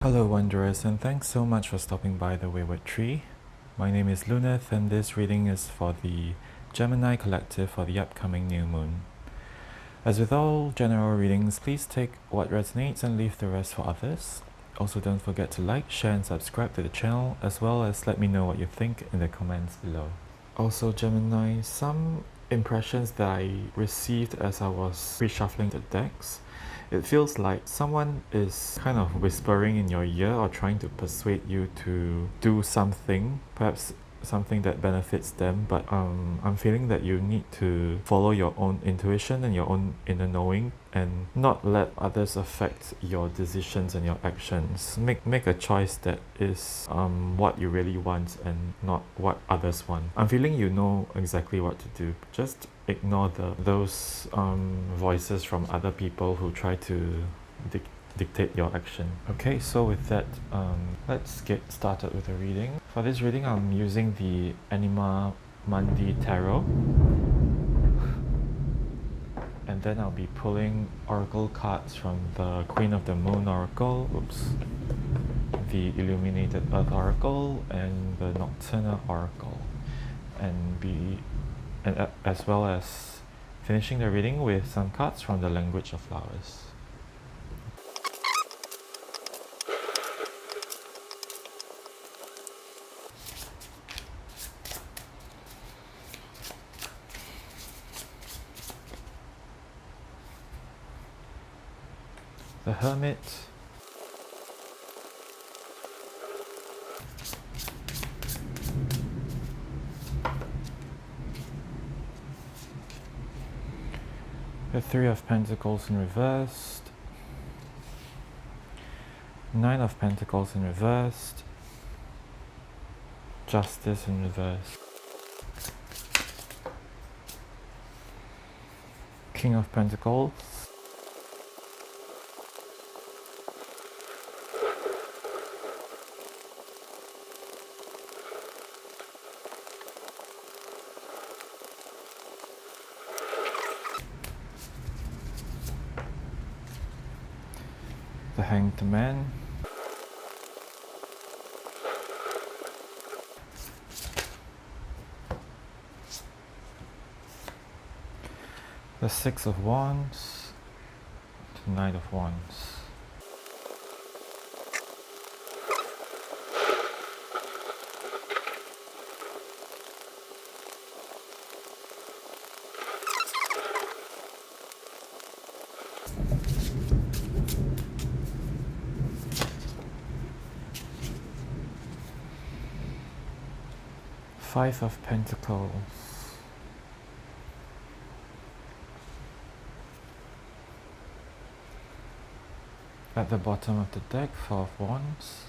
Hello Wanderers, and thanks so much for stopping by the Wayward Tree. My name is Luneth, and this reading is for the Gemini collective for the upcoming new moon. As with all general readings, please take what resonates and leave the rest for others. Also, don't forget to like, share and subscribe to the channel, as well as let me know what you think in the comments below. Also, Gemini, some impressions that I received as I was reshuffling the decks. It feels like someone is kind of whispering in your ear or trying to persuade you to do something, perhaps something that benefits them, but I'm feeling that you need to follow your own intuition and your own inner knowing and not let others affect your decisions and your actions. Make a choice that is what you really want and not what others want. I'm feeling you know exactly what to do. Just ignore those voices from other people who try to dictate your action. Okay, so with that, let's get started with the reading. For this reading, I'm using the Anima Mundi Tarot, and then I'll be pulling oracle cards from the Queen of the Moon Oracle, the Illuminated Earth Oracle, and the Nocturna Oracle, and as well as finishing the reading with some cards from the Language of Flowers. The Hermit, the Three of Pentacles in reversed, Nine of Pentacles in reversed, Justice in reverse, King of Pentacles, the Hanged Man, the Six of Wands, the Knight of Wands. Five of Pentacles, at the bottom of the deck, Four of Wands.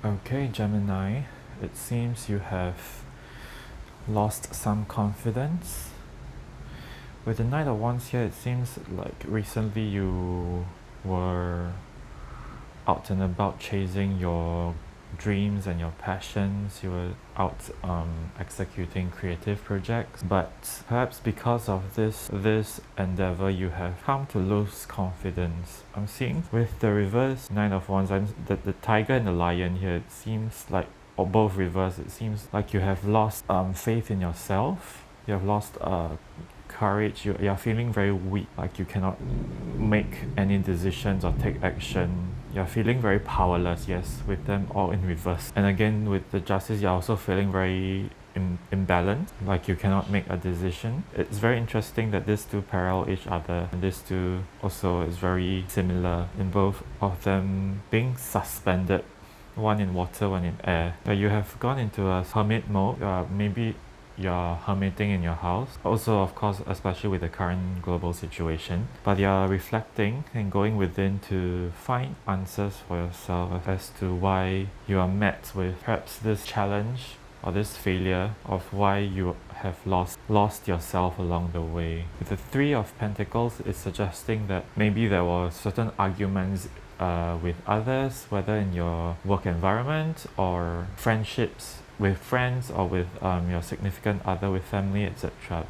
Okay, Gemini, it seems you have lost some confidence. With the Knight of Wands here, it seems like recently you were out and about chasing your dreams and your passions. You were out executing creative projects, but perhaps because of this endeavor you have come to lose confidence. I'm seeing with the reverse Nine of Wands, the tiger and the lion here, it seems like, or both reverse, it seems like you have lost faith in yourself. You have lost courage. You're feeling very weak, like you cannot make any decisions or take action. You're feeling very powerless, yes, with them all in reverse. And again, with the Justice, you're also feeling very imbalanced, like you cannot make a decision. It's very interesting that these two parallel each other, and these two also is very similar in both of them being suspended, one in water, one in air. You have gone into a hermit mode. Maybe you're hermiting in your house, also of course especially with the current global situation, but you're reflecting and going within to find answers for yourself as to why you are met with perhaps this challenge or this failure, of why you have lost yourself along the way. With the Three of Pentacles, it's suggesting that maybe there were certain arguments with others, whether in your work environment or friendships with friends or with your significant other, with family, etc.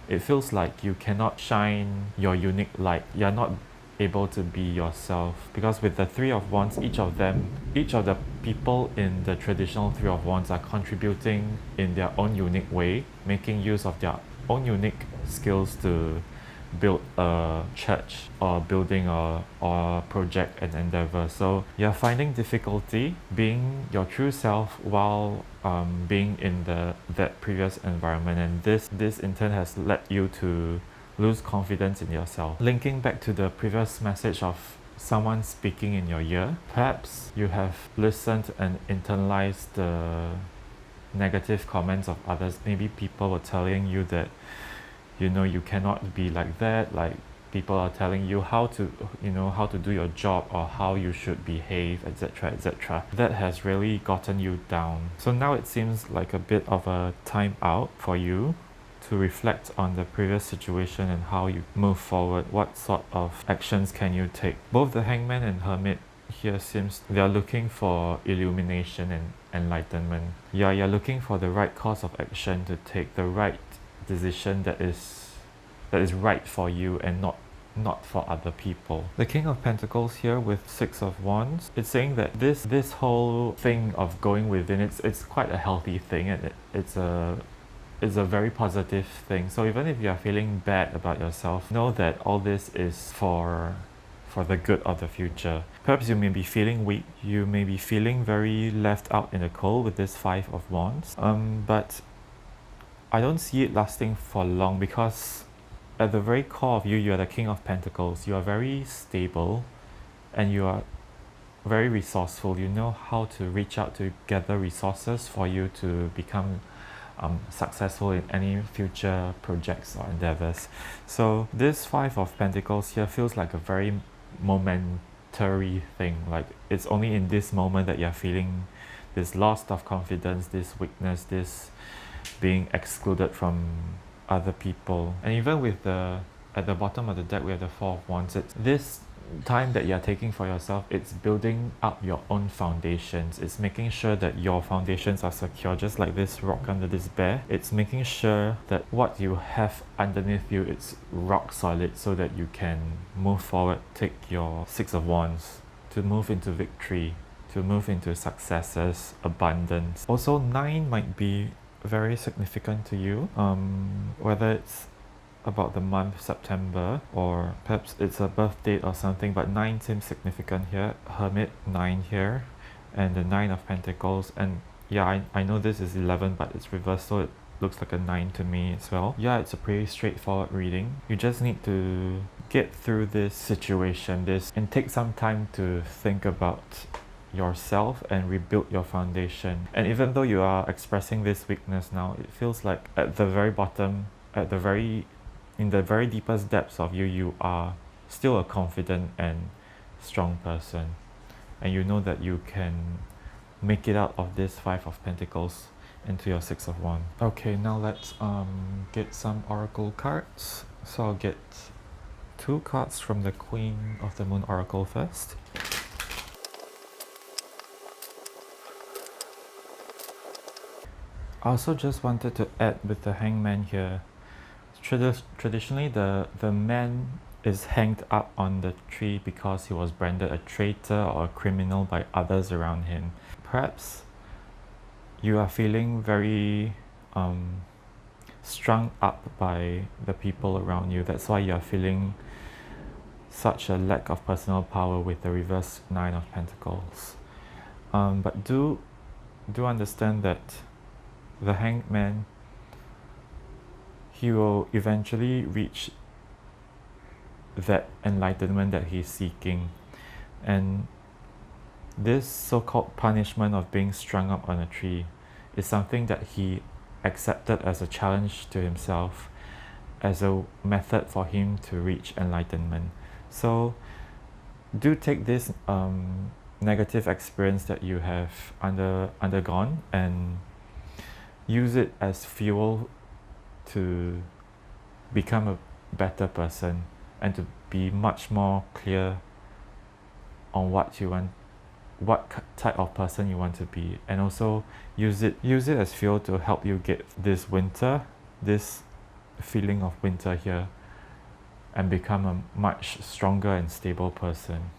It feels like you cannot shine your unique light. You're not able to be yourself, because with the Three of Wands, each of the people in the traditional Three of Wands are contributing in their own unique way, making use of their own unique skills to build a church or building or project and endeavor. So you're finding difficulty being your true self while being in that previous environment, and this in turn has led you to lose confidence in yourself. Linking back to the previous message of someone speaking in your ear, perhaps you have listened and internalized the negative comments of others. Maybe people were telling you that you cannot be like that, like people are telling you how to do your job or how you should behave, etc., etc. That has really gotten you down. So now it seems like a bit of a time out for you to reflect on the previous situation and how you move forward. What sort of actions can you take? Both the Hangman and Hermit here seems they are looking for illumination and enlightenment. You're looking for the right course of action to take, the right decision that is right for you and not for other people. The King of Pentacles here with Six of Wands, it's saying that this whole thing of going within, it's quite a healthy thing, and it's a very positive thing. So even if you are feeling bad about yourself, know that all this is for the good of the future. Perhaps you may be feeling weak, you may be feeling very left out in the cold with this Five of Wands, but I don't see it lasting for long, because at the very core of you, you are the King of Pentacles. You are very stable and you are very resourceful. You know how to reach out to gather resources for you to become successful in any future projects or endeavors. So this Five of Pentacles here feels like a very momentary thing. Like it's only in this moment that you're feeling this loss of confidence, this weakness, this being excluded from other people. And even with at the bottom of the deck we have the Four of Wands. It's this time that you're taking for yourself, it's building up your own foundations. It's making sure that your foundations are secure, just like this rock under this bear. It's making sure that what you have underneath you, it's rock solid, so that you can move forward, take your Six of Wands to move into victory, to move into successes, abundance. Also, 9 might be very significant to you, whether it's about the month September or perhaps it's a birth date or something, but 9 seems significant here. Hermit 9 here, and the 9 of Pentacles, and yeah, I know this is 11 but it's reversed, so it looks like a 9 to me as well. Yeah, it's a pretty straightforward reading. You just need to get through this situation, and take some time to think about yourself and rebuild your foundation. And even though you are expressing this weakness now, it feels like at the very bottom, in the very deepest depths of you, you are still a confident and strong person, and you know that you can make it out of this Five of Pentacles into your Six of Wands. Okay, now let's get some oracle cards. So I'll get 2 cards from the Queen of the Moon oracle first. I also just wanted to add with the Hangman here, traditionally the man is hanged up on the tree because he was branded a traitor or a criminal by others around him. Perhaps you are feeling very strung up by the people around you. That's why you are feeling such a lack of personal power with the reverse Nine of Pentacles. But do understand that the Hanged Man, he will eventually reach that enlightenment that he's seeking, and this so-called punishment of being strung up on a tree is something that he accepted as a challenge to himself, as a method for him to reach enlightenment. So do take this negative experience that you have undergone and use it as fuel to become a better person and to be much more clear on what you want, what type of person you want to be, and also use it as fuel to help you get this winter, this feeling of winter here and become a much stronger and stable person.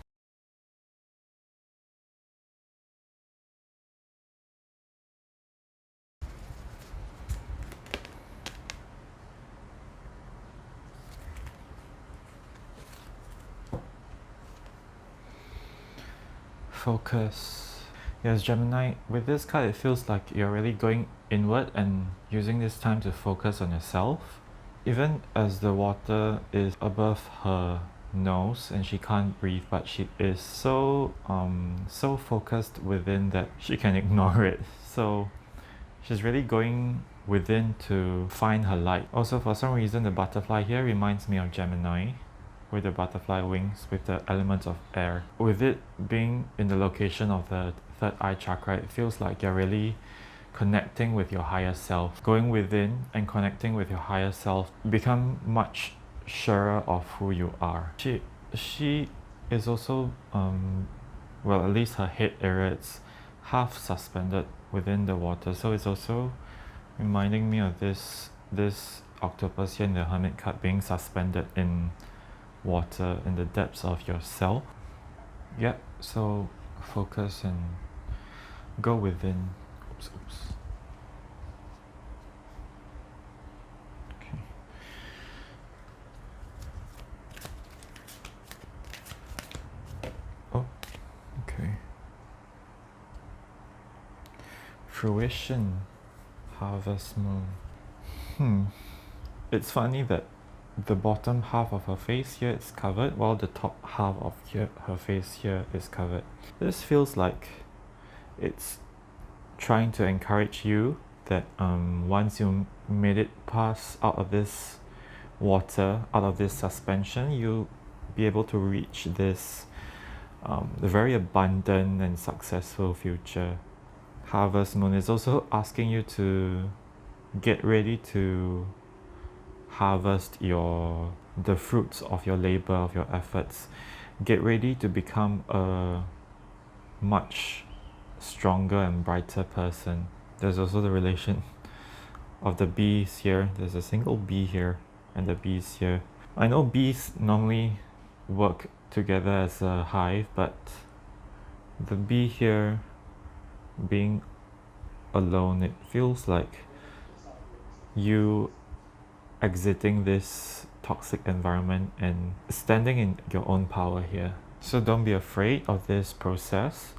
Focus. Yes, Gemini, with this card it feels like you're really going inward and using this time to focus on yourself. Even as the water is above her nose and she can't breathe, but she is so focused within that she can ignore it. So she's really going within to find her light. Also, for some reason, the butterfly here reminds me of Gemini, with the butterfly wings with the element of air. With it being in the location of the third eye chakra, it feels like you're really connecting with your higher self. Going within and connecting with your higher self, become much surer of who you are. She is also well, at least her head area, it's half suspended within the water, so it's also reminding me of this octopus here in the Hermit card being suspended in water in the depths of yourself. Yep, so focus and go within. Oops. Okay. Oh, okay. Fruition, harvest moon. It's funny that the bottom half of her face here is covered while the top half of her face here is covered. This feels like it's trying to encourage you that once you made it pass out of this water, out of this suspension, you'll be able to reach this the very abundant and successful future. Harvest moon is also asking you to get ready to harvest the fruits of your labor, of your efforts. Get ready to become a much stronger and brighter person. There's also the relation of the bees here. There's a single bee here and the bees here. I know bees normally work together as a hive, but the bee here being alone, it feels like you exiting this toxic environment and standing in your own power here. So don't be afraid of this process.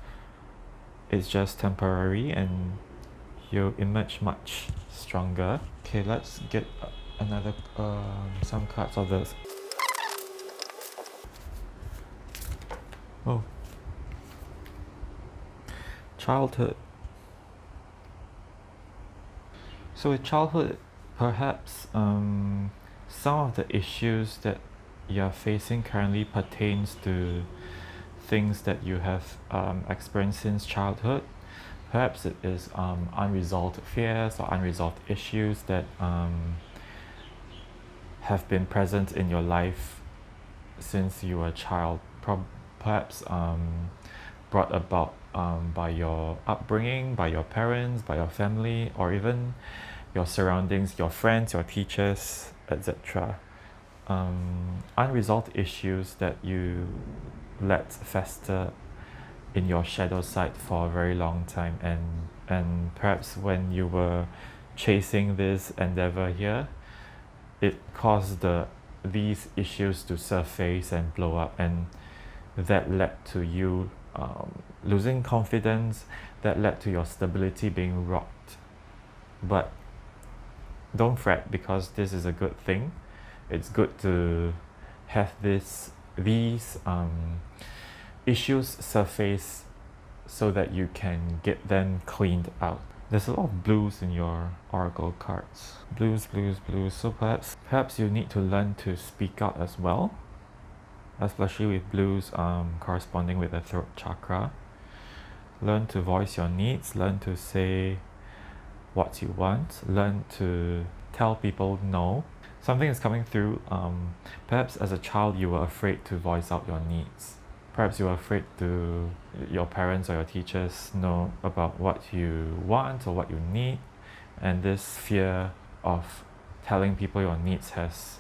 It's just temporary and you'll emerge much stronger. Okay, let's get another some cards of this. Oh, childhood. So with childhood, perhaps some of the issues that you're facing currently pertains to things that you have experienced since childhood. Perhaps it is unresolved fears or unresolved issues that have been present in your life since you were a child. Perhaps brought about by your upbringing, by your parents, by your family, or even your surroundings, your friends, your teachers, etc. Unresolved issues that you let fester in your shadow side for a very long time, and perhaps when you were chasing this endeavor here, it caused these issues to surface and blow up, and that led to you losing confidence, that led to your stability being rocked. But don't fret, because this is a good thing. It's good to have these issues surface so that you can get them cleaned out. There's a lot of blues in your oracle cards. Blues. So perhaps you need to learn to speak out as well, especially with blues corresponding with the throat chakra. Learn to voice your needs, learn to say what you want, learn to tell people no. Something is coming through. Perhaps as a child you were afraid to voice out your needs. Perhaps you were afraid to your parents or your teachers know about what you want or what you need, and this fear of telling people your needs has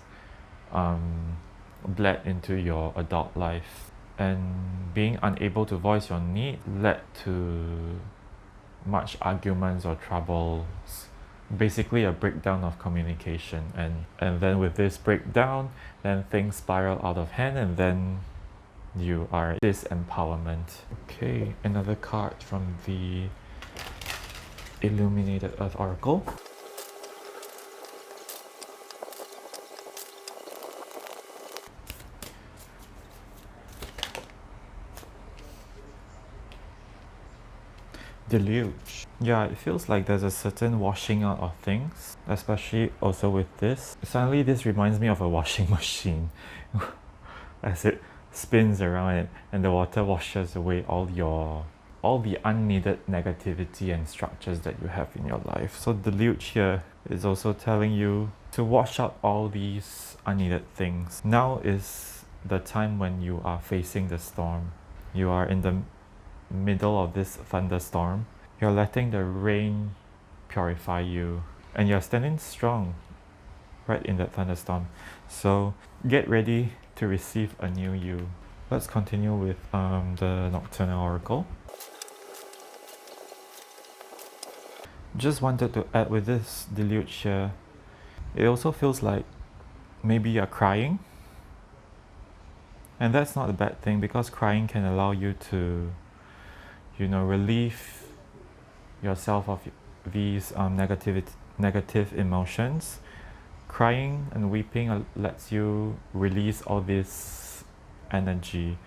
bled into your adult life. And being unable to voice your need led to much arguments or troubles, basically a breakdown of communication. And then with this breakdown, then things spiral out of hand, and then you are disempowerment. Okay, another card from the Illuminated Earth Oracle. Deluge. Yeah, it feels like there's a certain washing out of things, especially also with this. Suddenly this reminds me of a washing machine as it spins around it and the water washes away all the unneeded negativity and structures that you have in your life. So deluge here is also telling you to wash out all these unneeded things. Now is the time when you are facing the storm. You are in the middle of this thunderstorm. You're letting the rain purify you, and you're standing strong right in that thunderstorm. So get ready to receive a new you. Let's continue with the Nocturnal Oracle. Just wanted to add with this deluge here, it also feels like maybe you're crying, and that's not a bad thing, because crying can allow you to, you know, relieve yourself of these negative emotions. Crying and weeping lets you release all this energy,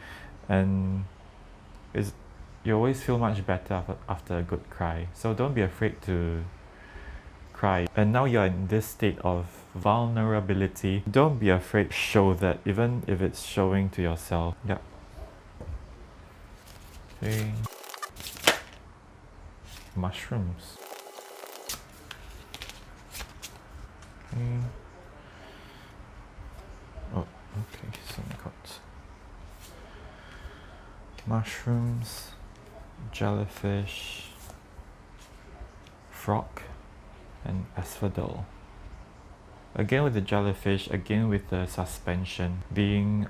and you always feel much better after a good cry. So don't be afraid to cry. And now you're in this state of vulnerability. Don't be afraid to show that, even if it's showing to yourself. Yeah. Okay. Mushrooms. Okay. Oh, okay, so I got mushrooms, jellyfish, frog, and asphodel. Again with the jellyfish, again with the suspension, being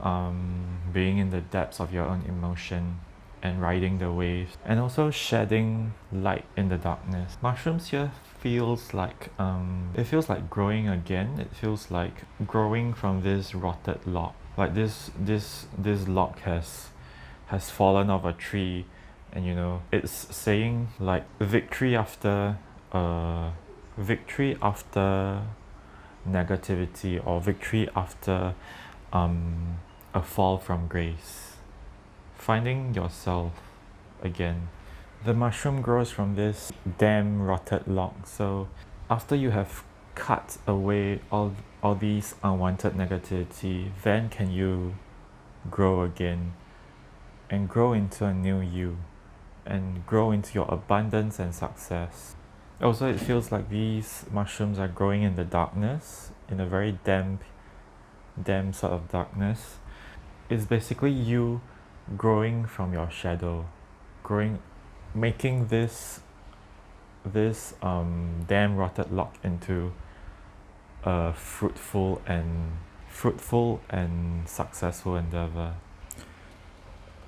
in the depths of your own emotion and riding the waves, and also shedding light in the darkness. Mushrooms here feels like it feels like growing again. It feels like growing from this rotted log. Like this log has fallen off a tree, and you know, it's saying like victory after negativity, or victory after a fall from grace. Finding yourself again. The mushroom grows from this damn rotted log. So after you have cut away all these unwanted negativity, then can you grow again and grow into a new you and grow into your abundance and success. Also, it feels like these mushrooms are growing in the darkness, in a very damp sort of darkness. It's basically you growing from your shadow, making this damn rotted log into a fruitful and successful endeavor.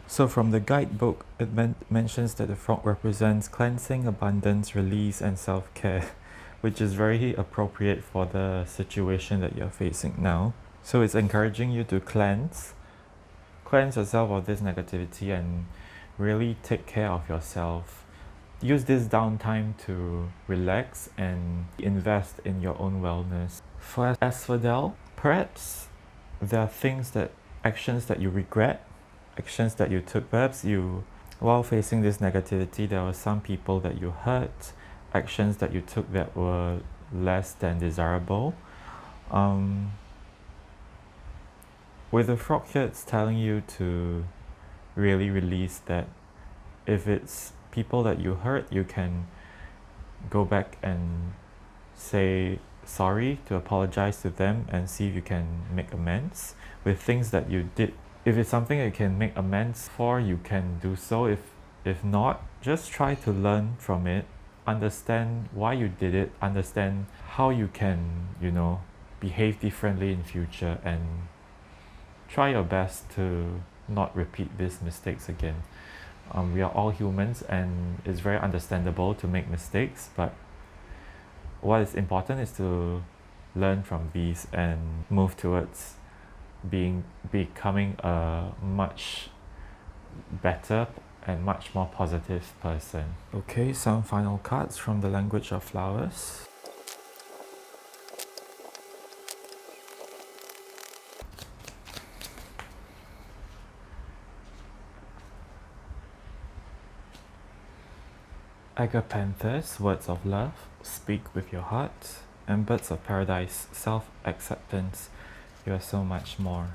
So from the guidebook, it mentions that the frog represents cleansing, abundance, release, and self-care, which is very appropriate for the situation that you're facing now. So it's encouraging you to cleanse yourself of this negativity and really take care of yourself. Use this downtime to relax and invest in your own wellness. For asphodel, perhaps there are actions that you regret, actions that you took. Perhaps while facing this negativity, there were some people that you hurt, actions that you took that were less than desirable. With the frog here, it's telling you to really release that. If it's people that you hurt, you can go back and say sorry, to apologize to them and see if you can make amends with things that you did. If it's something that you can make amends for, you can do so. If not, just try to learn from it, understand why you did it, understand how you can, behave differently in future, and try your best to not repeat these mistakes again. We are all humans and it's very understandable to make mistakes, but what is important is to learn from these and move towards becoming a much better and much more positive person. Okay, some final cards from the language of flowers. Agapanthus, words of love, speak with your heart, and birds of paradise, self-acceptance, you are so much more.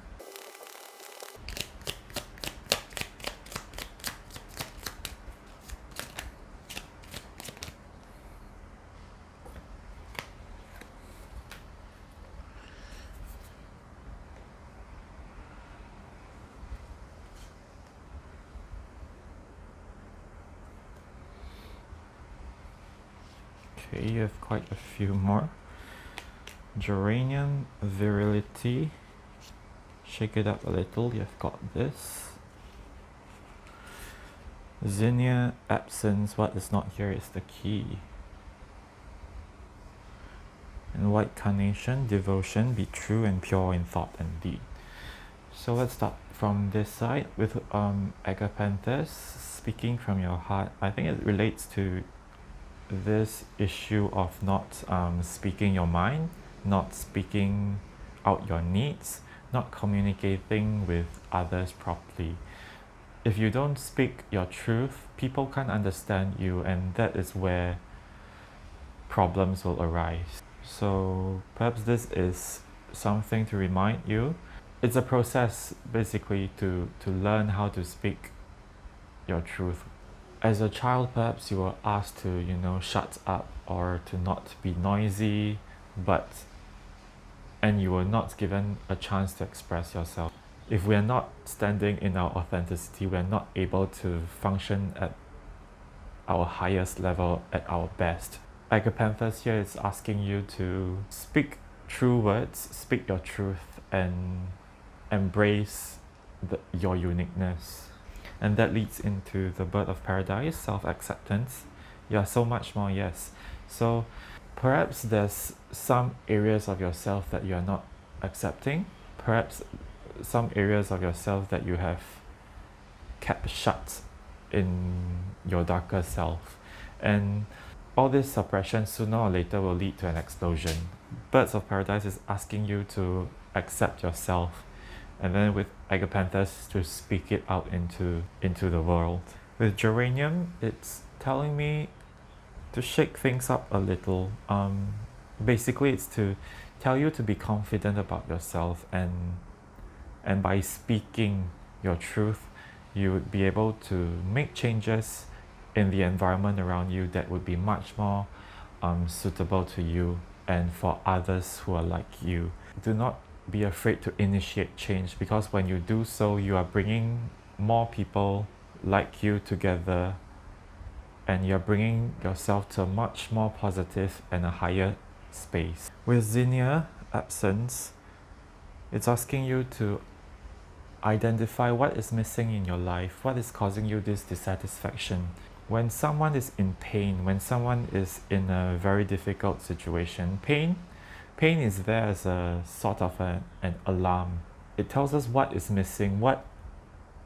Okay, you have quite a few more. Geranium, virility. Shake it up a little, you've got this. Zinnia, absence, what is not here is the key. And white carnation, devotion, be true and pure in thought and deed. So let's start from this side with Agapanthus, speaking from your heart. I think it relates to this issue of not speaking your mind, not speaking out your needs, not communicating with others properly. If you don't speak your truth, people can't understand you, and that is where problems will arise. So perhaps this is something to remind you. It's a process basically to learn how to speak your truth. As a child, perhaps you were asked to, shut up or to not be noisy, and you were not given a chance to express yourself. If we are not standing in our authenticity, we are not able to function at our highest level, at our best. Agapanthus here is asking you to speak true words, speak your truth, and embrace your uniqueness. And that leads into the bird of paradise, self-acceptance. You are so much more, yes. So perhaps there's some areas of yourself that you are not accepting. Perhaps some areas of yourself that you have kept shut in your darker self. And all this suppression sooner or later will lead to an explosion. Birds of paradise is asking you to accept yourself, and then with Agapanthus to speak it out into the world. With geranium, it's telling me to shake things up a little. Basically, it's to tell you to be confident about yourself, and by speaking your truth, you would be able to make changes in the environment around you that would be much more suitable to you and for others who are like you. Do not be afraid to initiate change, because when you do so, you are bringing more people like you together, and you're bringing yourself to a much more positive and a higher space. With Zinnia, absence, it's asking you to identify what is missing in your life, what is causing you this dissatisfaction. When someone is in pain, when someone is in a very difficult situation, pain is there as a sort of an alarm. It tells us what is missing, what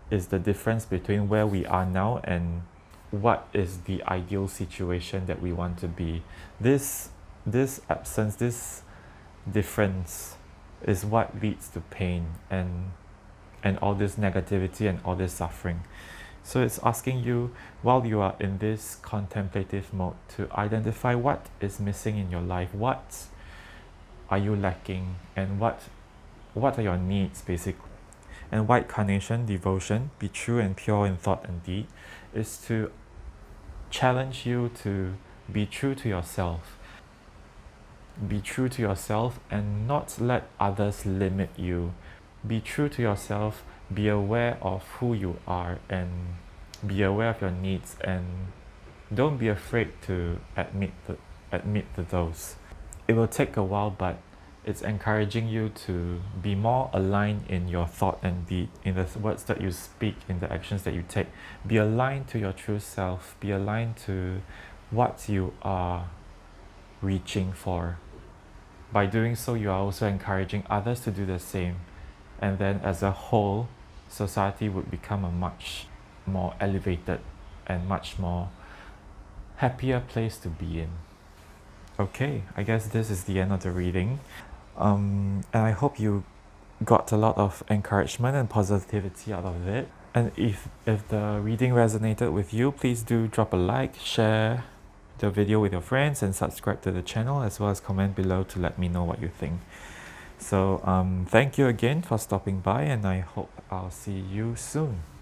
is the difference between where we are now and what is the ideal situation that we want to be. This absence, this difference is what leads to pain and all this negativity and all this suffering. So it's asking you, while you are in this contemplative mode, to identify what is missing in your life, what are you lacking, and what are your needs basically. And white carnation, devotion, be true and pure in thought and deed, is to challenge you to be true to yourself. Be true to yourself and not let others limit you. Be true to yourself, be aware of who you are, and be aware of your needs, and don't be afraid to admit to those. It will take a while, but it's encouraging you to be more aligned in your thought and deed, in the words that you speak, in the actions that you take. Be aligned to your true self, be aligned to what you are reaching for. By doing so, you are also encouraging others to do the same. And then as a whole, society would become a much more elevated and much more happier place to be in. Okay, I guess this is the end of the reading. And I hope you got a lot of encouragement and positivity out of it. And if the reading resonated with you, please do drop a like, share the video with your friends, and subscribe to the channel, as well as comment below to let me know what you think. So thank you again for stopping by, and I hope I'll see you soon.